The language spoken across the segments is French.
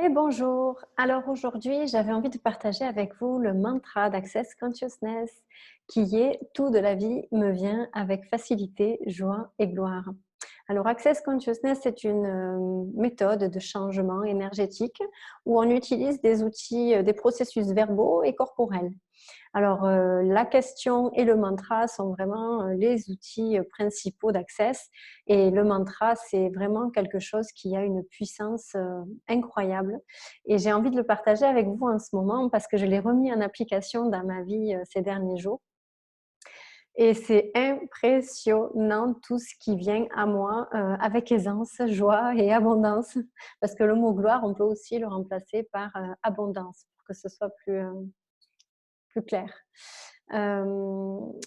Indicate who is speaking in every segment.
Speaker 1: Et bonjour. Alors aujourd'hui, j'avais envie de partager avec vous le mantra d'Access Consciousness qui est tout de la vie me vient avec facilité, joie et gloire. Alors Access Consciousness, c'est une méthode de changement énergétique où on utilise des outils, des processus verbaux et corporels. Alors, la question et le mantra sont vraiment, les outils, principaux d'Access et le mantra, c'est vraiment quelque chose qui a une puissance, incroyable et j'ai envie de le partager avec vous en ce moment parce que je l'ai remis en application dans ma vie, ces derniers jours et c'est impressionnant tout ce qui vient à moi, avec aisance, joie et abondance. Parce que le mot gloire, on peut aussi le remplacer par, abondance pour que ce soit plus clair.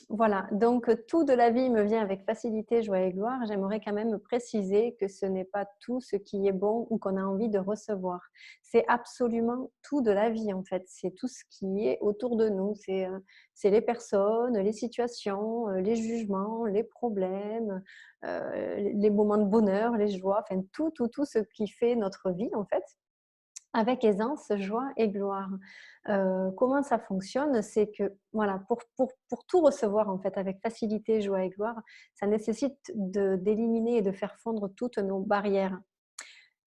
Speaker 1: Voilà, donc tout de la vie me vient avec facilité, joie et gloire. J'aimerais quand même préciser que ce n'est pas tout ce qui est bon ou qu'on a envie de recevoir. C'est absolument tout de la vie en fait. C'est tout ce qui est autour de nous. C'est les personnes, les situations, les jugements, les problèmes, les moments de bonheur, les joies, enfin tout ce qui fait notre vie en fait. Avec aisance, joie et gloire. Comment ça fonctionne? C'est que, voilà, pour tout recevoir, en fait, avec facilité, joie et gloire, ça nécessite d'éliminer et de faire fondre toutes nos barrières.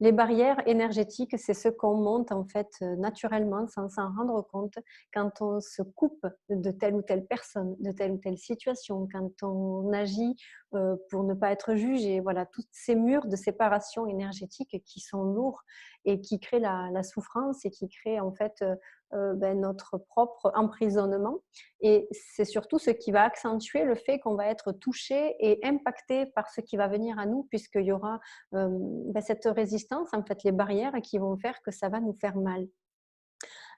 Speaker 1: Les barrières énergétiques, c'est ce qu'on monte en fait naturellement sans s'en rendre compte quand on se coupe de telle ou telle personne, de telle ou telle situation, quand on agit pour ne pas être jugé. Voilà, tous ces murs de séparation énergétique qui sont lourds et qui créent la souffrance et qui créent en fait notre propre emprisonnement. Et c'est surtout ce qui va accentuer le fait qu'on va être touché et impacté par ce qui va venir à nous, puisqu'il y aura cette résistance, en fait, les barrières qui vont faire que ça va nous faire mal.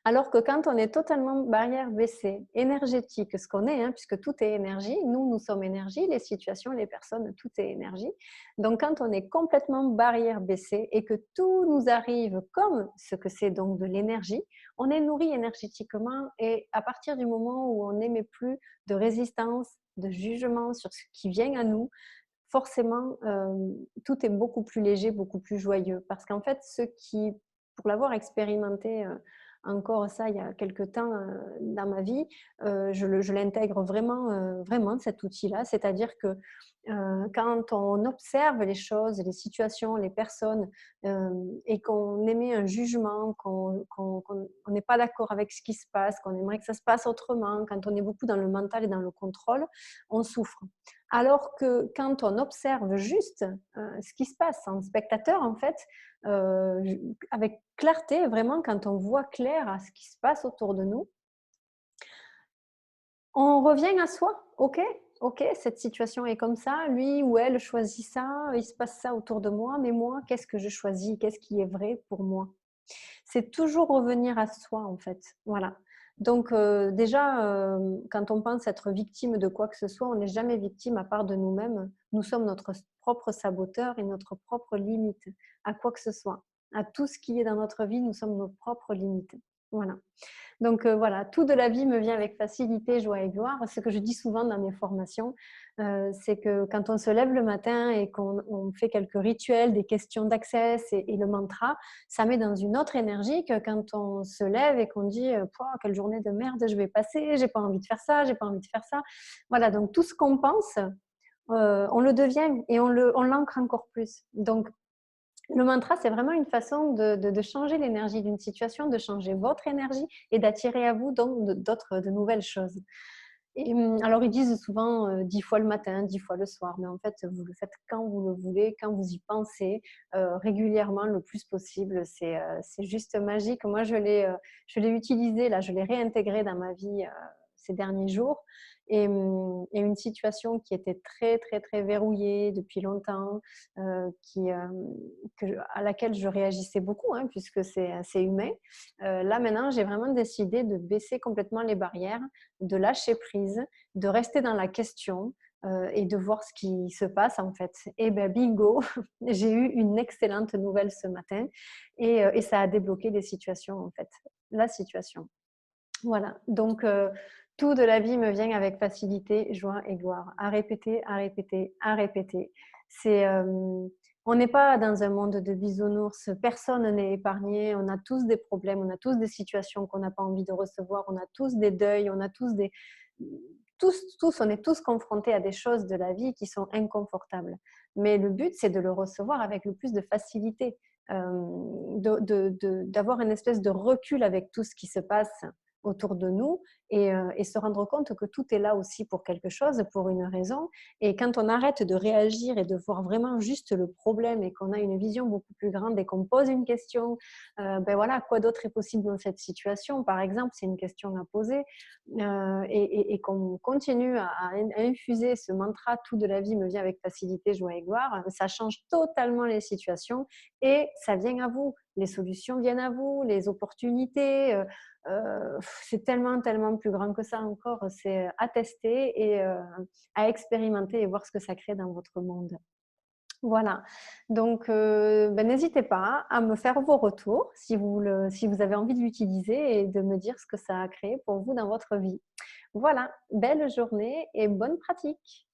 Speaker 1: Alors que quand on est totalement barrière baissée, énergétique, ce qu'on est, hein, puisque tout est énergie, nous sommes énergie, les situations, les personnes, tout est énergie. Donc quand on est complètement barrière baissée et que tout nous arrive comme ce que c'est donc de l'énergie, on est nourri énergétiquement et à partir du moment où on n'émet plus de résistance, de jugement sur ce qui vient à nous, forcément, tout est beaucoup plus léger, beaucoup plus joyeux. Parce qu'en fait, ceux qui, pour l'avoir expérimenté encore ça il y a quelque temps dans ma vie, je l'intègre vraiment, vraiment cet outil-là. C'est-à-dire que quand on observe les choses, les situations, les personnes et qu'on émet un jugement, qu'on n'est pas d'accord avec ce qui se passe, qu'on aimerait que ça se passe autrement, quand on est beaucoup dans le mental et dans le contrôle, on souffre. Alors que quand on observe juste ce qui se passe en spectateur, en fait, euh, avec clarté, vraiment, quand on voit clair à ce qui se passe autour de nous, on revient à soi. Ok, ok, cette situation est comme ça, lui ou elle choisit ça, il se passe ça autour de moi, mais moi, qu'est-ce que je choisis? Qu'est-ce qui est vrai pour moi? C'est toujours revenir à soi, en fait. Voilà. Donc, déjà, quand on pense être victime de quoi que ce soit, on n'est jamais victime à part de nous-mêmes. Nous sommes notre propre saboteur et notre propre limite à quoi que ce soit. À tout ce qui est dans notre vie, nous sommes nos propres limites. Voilà. Donc voilà, tout de la vie me vient avec facilité, joie et gloire. Ce que je dis souvent dans mes formations, c'est que quand on se lève le matin et qu'on fait quelques rituels, des questions d'accès et le mantra, ça met dans une autre énergie que quand on se lève et qu'on dit pouah, quelle journée de merde je vais passer, j'ai pas envie de faire ça, j'ai pas envie de faire ça. Voilà, donc tout ce qu'on pense, on le devient et on l'ancre encore plus. Donc le mantra, c'est vraiment une façon de changer l'énergie d'une situation, de changer votre énergie et d'attirer à vous donc d'autres, de nouvelles choses. Et, alors, ils disent souvent 10 fois le matin, 10 fois le soir, mais en fait, vous le faites quand vous le voulez, quand vous y pensez, régulièrement, le plus possible. C'est juste magique. Moi, je l'ai utilisé, là, je l'ai réintégré dans ma vie ces derniers jours. Et une situation qui était très, très, très verrouillée depuis longtemps, qui, à laquelle je réagissais beaucoup, hein, puisque c'est assez humain. Là, maintenant, j'ai vraiment décidé de baisser complètement les barrières, de lâcher prise, de rester dans la question et de voir ce qui se passe en fait. Et ben bingo, j'ai eu une excellente nouvelle ce matin et ça a débloqué les situations en fait, la situation. Voilà, donc tout de la vie me vient avec facilité, joie et gloire. À répéter, à répéter, à répéter. C'est On n'est pas dans un monde de bisounours, personne n'est épargné, on a tous des problèmes, on a tous des situations qu'on n'a pas envie de recevoir, on a tous des deuils, on a tous des… Tous, on est tous confrontés à des choses de la vie qui sont inconfortables. Mais le but, c'est de le recevoir avec le plus de facilité, d'avoir une espèce de recul avec tout ce qui se passe autour de nous et se rendre compte que tout est là aussi pour quelque chose, pour une raison. Et quand on arrête de réagir et de voir vraiment juste le problème et qu'on a une vision beaucoup plus grande et qu'on pose une question, ben voilà, quoi d'autre est possible dans cette situation? Par exemple, c'est une question à poser et qu'on continue à infuser ce mantra tout de la vie me vient avec facilité, joie et gloire, ça change totalement les situations et ça vient à vous. Les solutions viennent à vous, les opportunités. C'est tellement, tellement plus grand que ça encore. C'est à tester et à expérimenter et voir ce que ça crée dans votre monde. Voilà, donc ben, n'hésitez pas à me faire vos retours si vous avez envie de l'utiliser et de me dire ce que ça a créé pour vous dans votre vie. Voilà, belle journée et bonne pratique.